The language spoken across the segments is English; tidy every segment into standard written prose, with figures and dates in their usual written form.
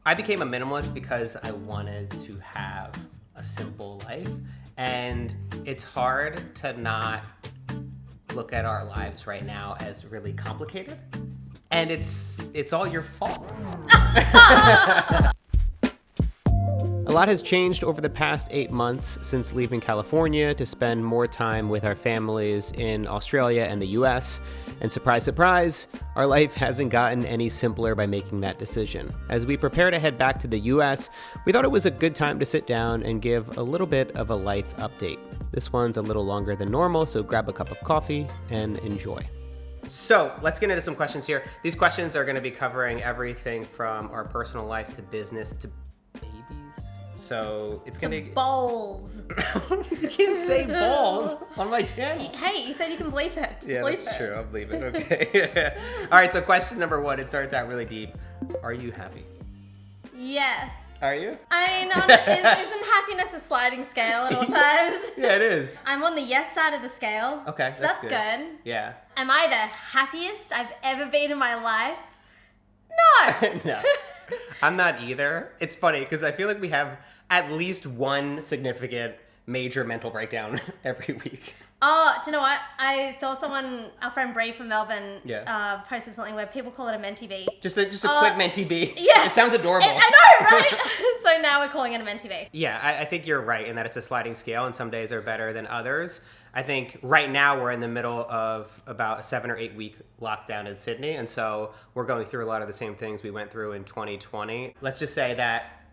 I became a minimalist because I wanted to have a simple life, and it's hard to not look at our lives right now as really complicated, and it's all your fault. A lot has changed over the past 8 months since leaving California to spend more time with our families in Australia and the US. And surprise, surprise, our life hasn't gotten any simpler by making that decision. As we prepare to head back to the US, we thought it was a good time to sit down and give a little bit of a life update. This one's a little longer than normal, so grab a cup of coffee and enjoy. So let's get into some questions here. These questions are going to be covering everything from our personal life to business to babies. So it's going to be balls. You can't say balls on my channel. Hey, you said you can believe it. Just yeah, believe that's it. true. I'll believe it. Okay. All right. So question number 1. It starts out really deep. Are you happy? Yes. Are you? I mean, isn't happiness a sliding scale at all times? Yeah, it is. I'm on the yes side of the scale. Okay, so that's good. Yeah. Am I the happiest I've ever been in my life? No. No. I'm not either. It's funny because I feel like we have at least one significant major mental breakdown every week. Oh, do you know what? I saw someone, our friend Bree from Melbourne, Yeah. posted something where people call it a mentee bee. Just a quick mentee bee. Yeah. It sounds adorable. I know, right? So now we're calling it a mentee bee. Yeah, I think you're right in that it's a sliding scale and some days are better than others. I think right now we're in the middle of about a 7 or 8 week lockdown in Sydney. And so we're going through a lot of the same things we went through in 2020. Let's just say that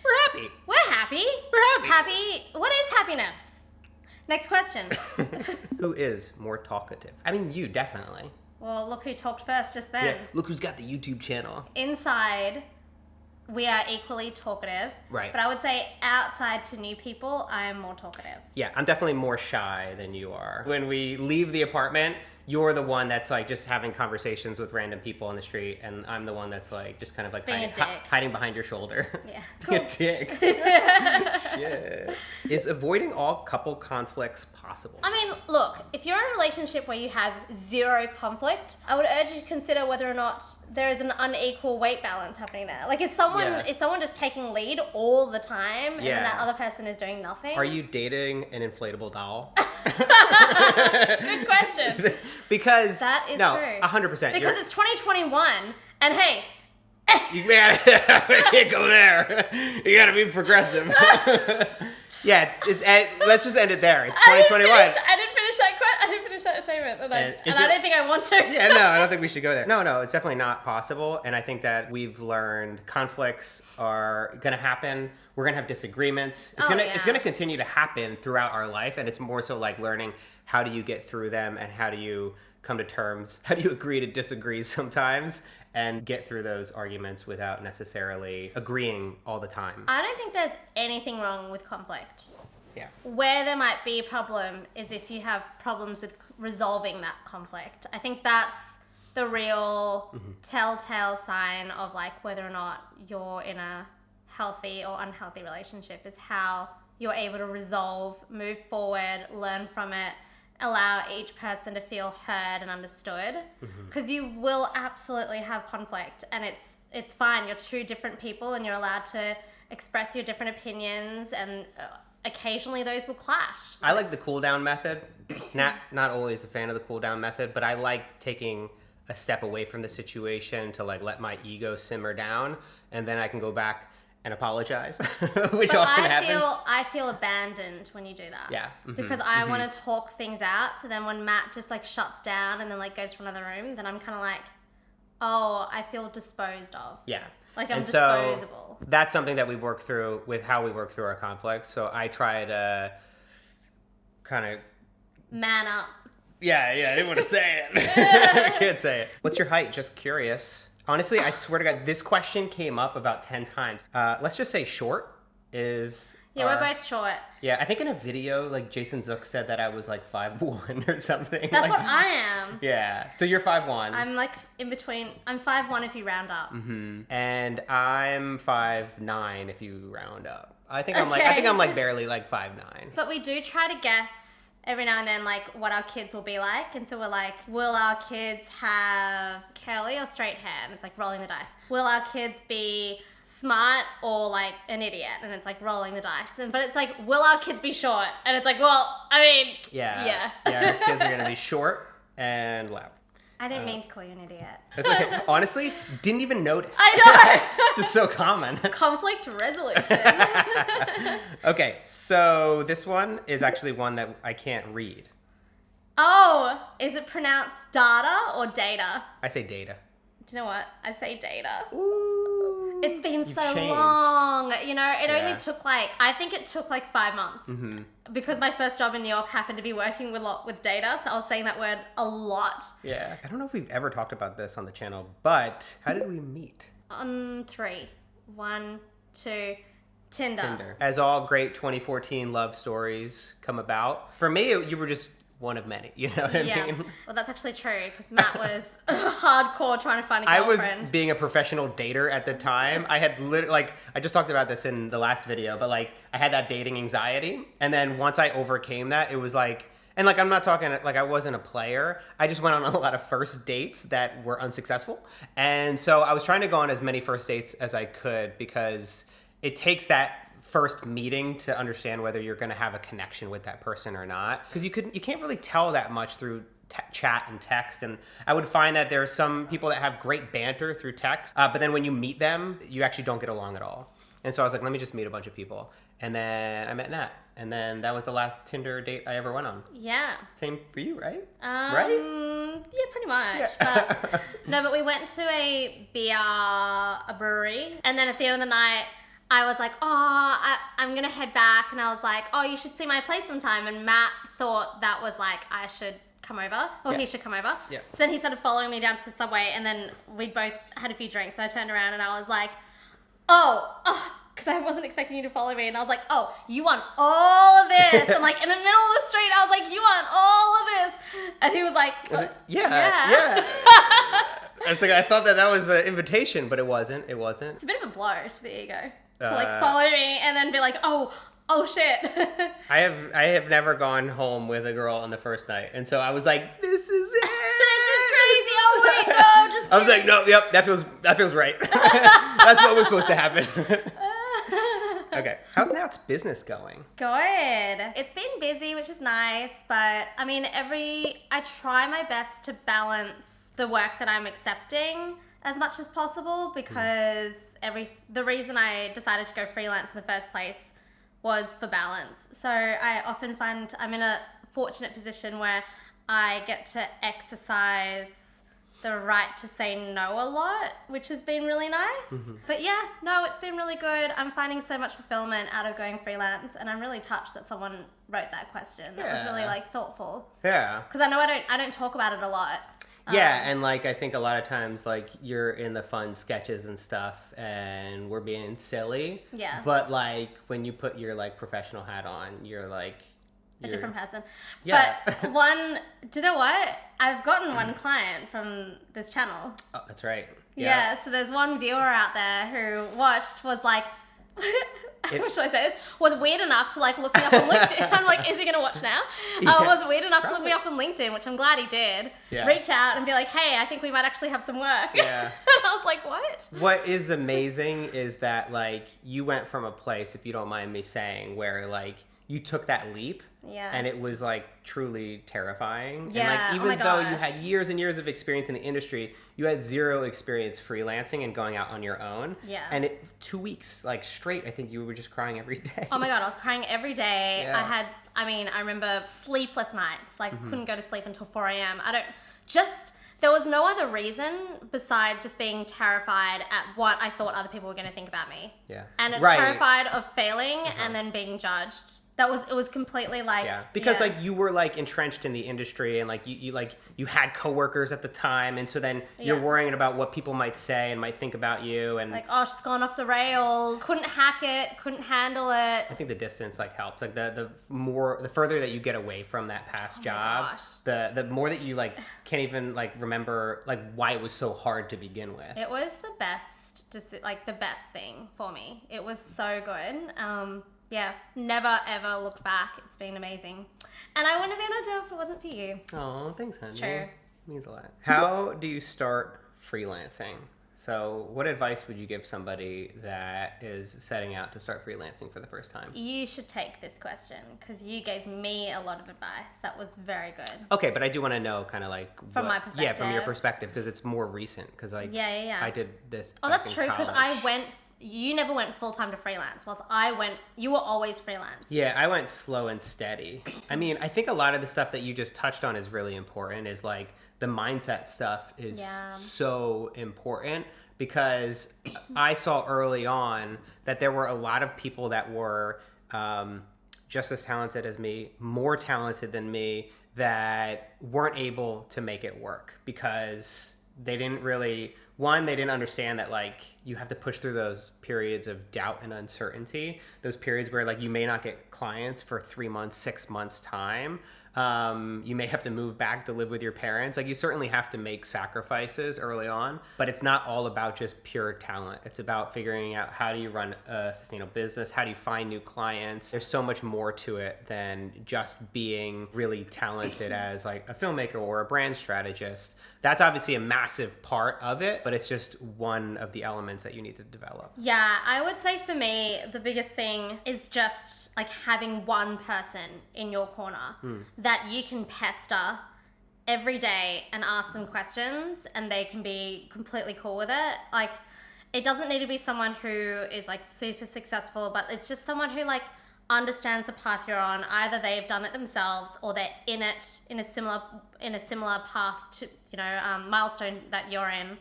we're happy. We're happy. We're happy. Happy. What is happiness? Next question. Who is more talkative? I mean, you definitely. Well, look who talked first just then. Yeah, look who's got the YouTube channel. Inside, we are equally talkative. Right. But I would say outside to new people, I am more talkative. Yeah, I'm definitely more shy than you are. When we leave the apartment, you're the one that's like just having conversations with random people on the street, and I'm the one that's like just kind of like hiding behind your shoulder. Yeah. Being a dick. Shit. Is avoiding all couple conflicts possible? I mean, look, if you're in a relationship where you have zero conflict, I would urge you to consider whether or not there is an unequal weight balance happening there. Like, is someone just taking lead all the time, and then that other person is doing nothing? Are you dating an inflatable doll? Good question. Because that is true. 100%. Because it's 2021, and hey, you can't go there. You gotta be progressive. Yeah, it's let's just end it there. It's 2021. I didn't finish that statement, and I don't think I want to. Yeah, no, I don't think we should go there. No, it's definitely not possible. And I think that we've learned conflicts are gonna happen. We're gonna have disagreements. It's gonna continue to happen throughout our life, and it's more so like learning how do you get through them and how do you come to terms, how do you agree to disagree sometimes and get through those arguments without necessarily agreeing all the time. I don't think there's anything wrong with conflict. Yeah. Where there might be a problem is if you have problems with resolving that conflict. I think that's the real telltale sign of like whether or not you're in a healthy or unhealthy relationship is how you're able to resolve, move forward, learn from it, allow each person to feel heard and understood, because you will absolutely have conflict, and it's fine. You're two different people and you're allowed to express your different opinions, and occasionally those will clash. I like the cool down method. Not always a fan of the cool down method, but I like taking a step away from the situation to like let my ego simmer down, and then I can go back and apologize, which often happens. I feel abandoned when you do that. Yeah. Because I want to talk things out. So then when Matt just like shuts down and then like goes to another room, then I'm kind of like, oh, I feel disposed of. Yeah. Like I'm So disposable. that's something that we work through with how we work through our conflicts. So I try to kind of man up. Yeah, I didn't want to say it. I can't say it. What's your height? Just curious. Honestly, I swear to God, this question came up about 10 times. Let's just say short is... Yeah, we're both short. Yeah, I think in a video, like Jason Zook said that I was like 5'1" or something. That's what I am. Yeah, so you're 5'1". I'm like in between. I'm 5'1" if you round up. And I'm 5'9" if you round up. I think I'm like barely like 5'9". But we do try to guess every now and then, like, what our kids will be like. And so we're like, will our kids have curly or straight hair? And it's like rolling the dice. Will our kids be smart or like an idiot, and it's like rolling the dice. But it's like, will our kids be short? And it's like, well, I mean, yeah. Our kids are gonna be short and loud. I didn't mean to call you an idiot. That's okay. Honestly, didn't even notice. I know. It's just so common. Conflict resolution. Okay, so this one is actually one that I can't read. Oh, is it pronounced data or data? I say data. Do you know what? I say data. Ooh. It's been You've so changed. long. You know, it Yeah. only took I think it took 5 months. Mm-hmm. Because my first job in New York happened to be working with data, so I was saying that word a lot. Yeah. I don't know if we've ever talked about this on the channel, but how did we meet? On 3. 1, 2, Tinder. As all great 2014 love stories come about, for me, you were just one of many. You know what I mean? Well, that's actually true, because Matt was hardcore trying to find a I girlfriend. was being a professional dater at the time. I had I just talked about this in the last video, but I had that dating anxiety. And then once I overcame that, it was and I'm not talking, I wasn't a player. I just went on a lot of first dates that were unsuccessful. And so I was trying to go on as many first dates as I could, because it takes that first meeting to understand whether you're going to have a connection with that person or not, because you can't really tell that much through chat and text. And I would find that there are some people that have great banter through text, but then when you meet them, you actually don't get along at all. And so I was like, let me just meet a bunch of people. And then I met Nat, and then that was the last Tinder date I ever went on. Yeah. Same for you, right? Right? Yeah, pretty much. Yeah. But no, but we went to a brewery, and then at the end of the night, I was like, I'm going to head back. And I was like, you should see my place sometime. And Matt thought that was I should come over, or he should come over. Yeah. So then he started following me down to the subway, and then we both had a few drinks. So I turned around and I was like, because I wasn't expecting you to follow me. And I was like, you want all of this? And in the middle of the street, I was like, you want all of this? And he was like, yeah. It's I thought that was an invitation, but it wasn't. It's a bit of a blow to the ego to follow me and then be like, oh shit. I have never gone home with a girl on the first night, and so I was like, this is it. This is crazy. Oh wait, no, just I was like, no, yep, that feels right. That's what was supposed to happen. Okay, how's Nat's business going? Good. It's been busy, which is nice, but I mean, I try my best to balance the work that I'm accepting as much as possible, because the reason I decided to go freelance in the first place was for balance. So I often find I'm in a fortunate position where I get to exercise the right to say no a lot, which has been really nice. Mm-hmm. But yeah, no, it's been really good. I'm finding so much fulfillment out of going freelance, and I'm really touched that someone wrote that question. That was really thoughtful. Yeah. Because I know I don't talk about it a lot. Yeah, and I think a lot of times you're in the fun sketches and stuff, and we're being silly. Yeah. But when you put your professional hat on, you're a different person. Yeah. But do you know what? I've gotten one client from this channel. Oh, that's right. Yeah, so there's one viewer out there who watched, was like, what should I say this? Was weird enough to look me up on LinkedIn. I'm like, is he going to watch now? Was weird enough to look me up on LinkedIn, which I'm glad he did. Yeah. Reach out and be like, hey, I think we might actually have some work. Yeah. And I was like, what? What is amazing is that you went from a place, if you don't mind me saying, where you took that leap. Yeah. And it was truly terrifying. Yeah. And even though you had years and years of experience in the industry, you had zero experience freelancing and going out on your own. Yeah. And 2 weeks straight, I think you were just crying every day. Oh my God, I was crying every day. Yeah. I remember sleepless nights. Couldn't go to sleep until 4 a.m. There was no other reason besides just being terrified at what I thought other people were going to think about me. Yeah. And terrified of failing and then being judged. It was completely because you were entrenched in the industry, and you had coworkers at the time, and so then you're worrying about what people might say and might think about you, and she's gone off the rails, couldn't hack it, couldn't handle it. I think the distance helps. The further that you get away from that past job, the more that you can't even remember why it was so hard to begin with. It was the best, the best thing for me. It was so good. Yeah, never ever looked back. It's been amazing. And I wouldn't have been able to do it if it wasn't for you. Oh, thanks, honey. It's true. It means a lot. How do you start freelancing? So what advice would you give somebody that is setting out to start freelancing for the first time? You should take this question because you gave me a lot of advice. That was very good. Okay, but I do want to know kind of like... From my perspective. Yeah, from your perspective, because it's more recent. Because like, Yeah. I did this Oh, back that's in true because college. you never went full-time to freelance, whilst you were always freelance. Yeah, I went slow and steady. I mean, I think a lot of the stuff that you just touched on is really important, is like the mindset stuff is so important, because I saw early on that there were a lot of people that were just as talented as me, more talented than me, that weren't able to make it work because they didn't really... One, they didn't understand that like you have to push through those periods of doubt and uncertainty, those periods where like you may not get clients for 3 months, 6 months time. You may have to move back to live with your parents. Like you certainly have to make sacrifices early on, but it's not all about just pure talent. It's about figuring out how do you run a sustainable business? How do you find new clients? There's so much more to it than just being really talented as like a filmmaker or a brand strategist. That's obviously a massive part of it, but it's just one of the elements that you need to develop. Yeah, I would say for me, the biggest thing is just like having one person in your corner that you can pester every day and ask them questions and they can be completely cool with it. Like, it doesn't need to be someone who is like super successful, but it's just someone who like understands the path you're on. Either they've done it themselves or they're in it in a similar path to, milestone that you're in.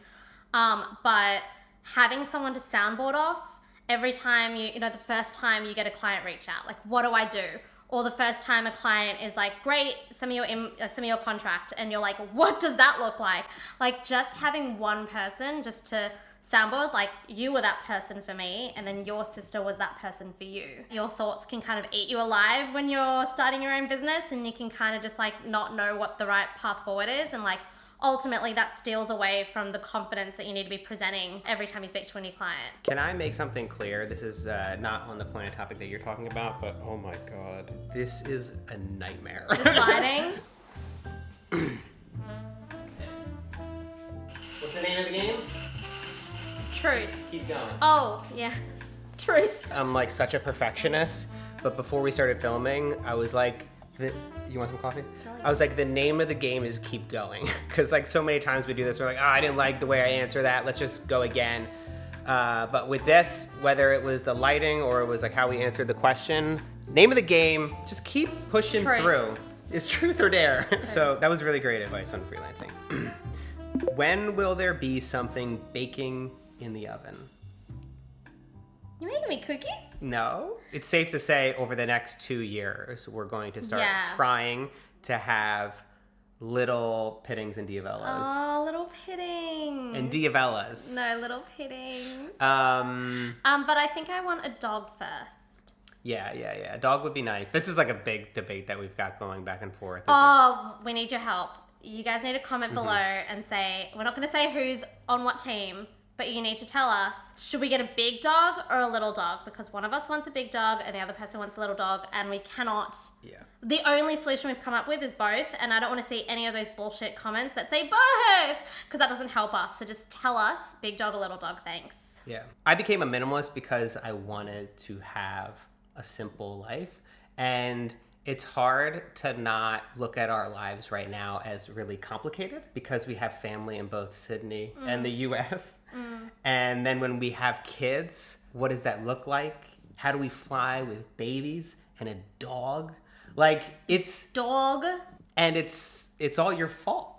But having someone to soundboard off every time the first time you get a client reach out, like, what do I do? Or the first time a client is like, great, send me your contract, and you're like, what does that look like? Like, just having one person just to soundboard, like, you were that person for me, and then your sister was that person for you. Your thoughts can kind of eat you alive when you're starting your own business, and you can kind of just like not know what the right path forward is, and like ultimately that steals away from the confidence that you need to be presenting every time you speak to a new client. Can I make something clear? This is not on the point of topic that you're talking about, but oh my God, this is a nightmare. This lighting. What's the name of the game? Truth. Keep going. Oh, yeah. Truth. I'm like such a perfectionist, but before we started filming, I was like, you want some coffee? Totally. I was like, the name of the game is keep going. Because like so many times we do this, we're like, I didn't like the way I answer that. Let's just go again. But with this, whether it was the lighting or it was like how we answered the question, name of the game, just keep pushing through. Is truth or dare. So that was really great advice on freelancing. When will there be something baking in the oven? You making me cookies? No. It's safe to say over the next 2 years, we're going to start trying to have little pittings and diavellas. Oh, little pittings. And diavellas. No, little pittings. But I think I want a dog first. Yeah. A dog would be nice. This is like a big debate that we've got going back and forth. We need your help. You guys need to comment below and say, we're not going to say who's on what team, but you need to tell us, should we get a big dog or a little dog? Because one of us wants a big dog and the other person wants a little dog, and we cannot. Yeah. The only solution we've come up with is both, and I don't want to see any of those bullshit comments that say both, because that doesn't help us. So just tell us, big dog or little dog, thanks. Yeah. I became a minimalist because I wanted to have a simple life, and it's hard to not look at our lives right now as really complicated because we have family in both Sydney and the US. And then when we have kids, what does that look like? How do we fly with babies and a dog? Like, it's... Dog. And it's all your fault.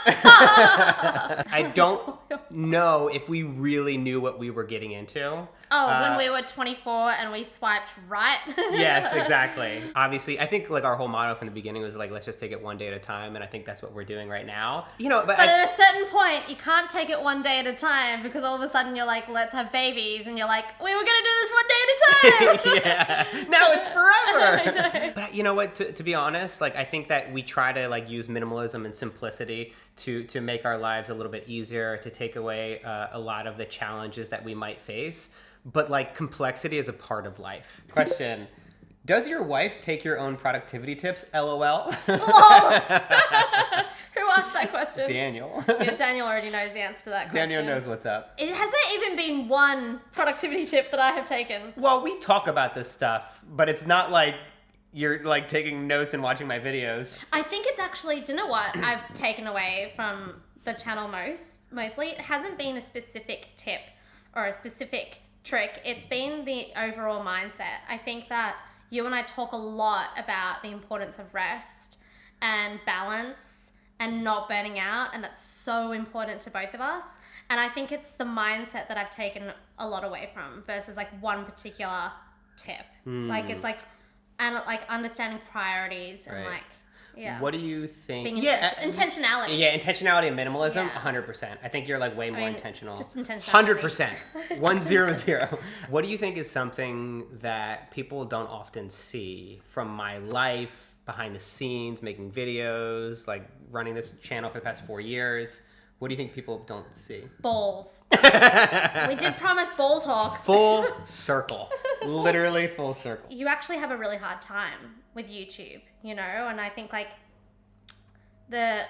I don't know if we really knew what we were getting into. When we were 24 and we swiped right. Yes, exactly. Obviously, I think like our whole motto from the beginning was like, let's just take it one day at a time, and I think that's what we're doing right now. But at a certain point, you can't take it one day at a time because all of a sudden you're like, let's have babies, and you're like, we were gonna do this one day at a time. Yeah. Now it's forever. But you know what? To be honest, like I think that we try to like use minimalism and simplicity to make our lives a little bit easier, to take away a lot of the challenges that we might face. But like complexity is a part of life. Question: does your wife take your own productivity tips? LOL. Who asked that question? Daniel. Yeah, Daniel already knows the answer to that question. Daniel knows what's up. Has there even been one productivity tip that I have taken? Well, we talk about this stuff, but it's not like you're like taking notes and watching my videos. I think it's actually, do you know what I've taken away from the channel mostly? It hasn't been a specific tip or a specific trick. It's been the overall mindset. I think that you and I talk a lot about the importance of rest and balance and not burning out, and that's so important to both of us. And I think it's the mindset that I've taken a lot away from versus like one particular tip. Like it's like, and like understanding priorities and like, yeah. What do you think? Intentionality. Yeah, intentionality and minimalism, Yeah. 100%. I think you're like way more intentional. Just intentionality. 100%. 100. What do you think is something that people don't often see from my life, behind the scenes, making videos, like running this channel for the past 4 years? What do you think people don't see? Balls. We did promise ball talk. Full circle. Literally full circle. You actually have a really hard time with YouTube, you know, and I think like the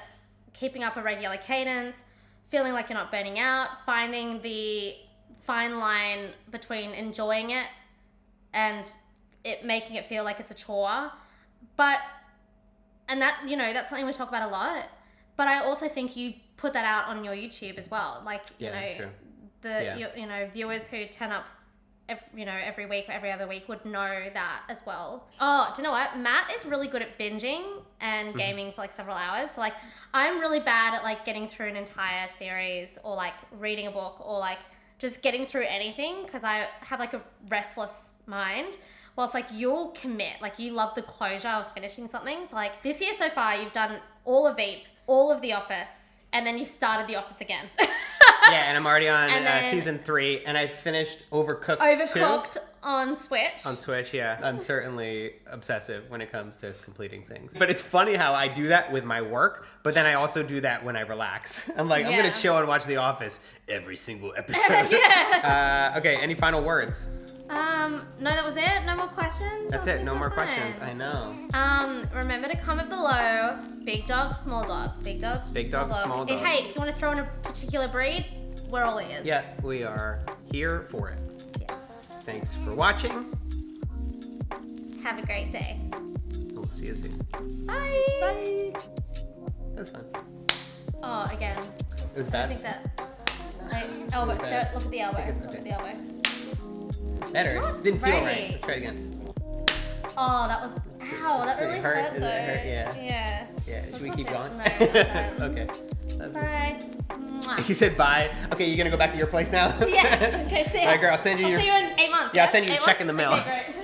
keeping up a regular cadence, feeling like you're not burning out, finding the fine line between enjoying it and it making it feel like it's a chore. And that, you know, that's something we talk about a lot. But I also think you put that out on your YouTube as well. Like, you know, viewers who turn up every week or every other week would know that as well. Oh, do you know what? Matt is really good at binging and gaming for like several hours. So like I'm really bad at like getting through an entire series or like reading a book or like just getting through anything because I have like a restless mind. Whilst like you'll commit, like you love the closure of finishing something. So like this year so far you've done all of Veep, all of The Office, and then you've started The Office again. Yeah, and I'm already on season 3, and I finished Overcooked 2. On Switch. On Switch, yeah. I'm certainly obsessive when it comes to completing things. But it's funny how I do that with my work, but then I also do that when I relax. I'm like, I'm going to chill and watch The Office every single episode. Yeah. Okay, any final words? No, that was it. No more questions. That's it. No more questions. I know. Remember to comment below. Big dog, small dog. Big dog, small dog. Hey, if you want to throw in a particular breed, we're all ears. Yeah, we are here for it. Yeah. Thanks for watching. Have a great day. We'll see you soon. Bye. Bye. That's fun. Oh, again. It was bad. I think that. Elbow. Look at the elbow. Look at the elbow. Better. It didn't feel right. Let's try it again. Oh, that was. Ow, that really hurt though. Does it hurt? Yeah. Yeah. Yeah. Should we keep going? No, I'm done. Okay. Bye. You said bye. Okay, you're gonna go back to your place now? Yeah. Okay, see ya. All right, girl. I'll send you see you in 8 months. Yeah, I'll send you a check in the mail. Okay, great.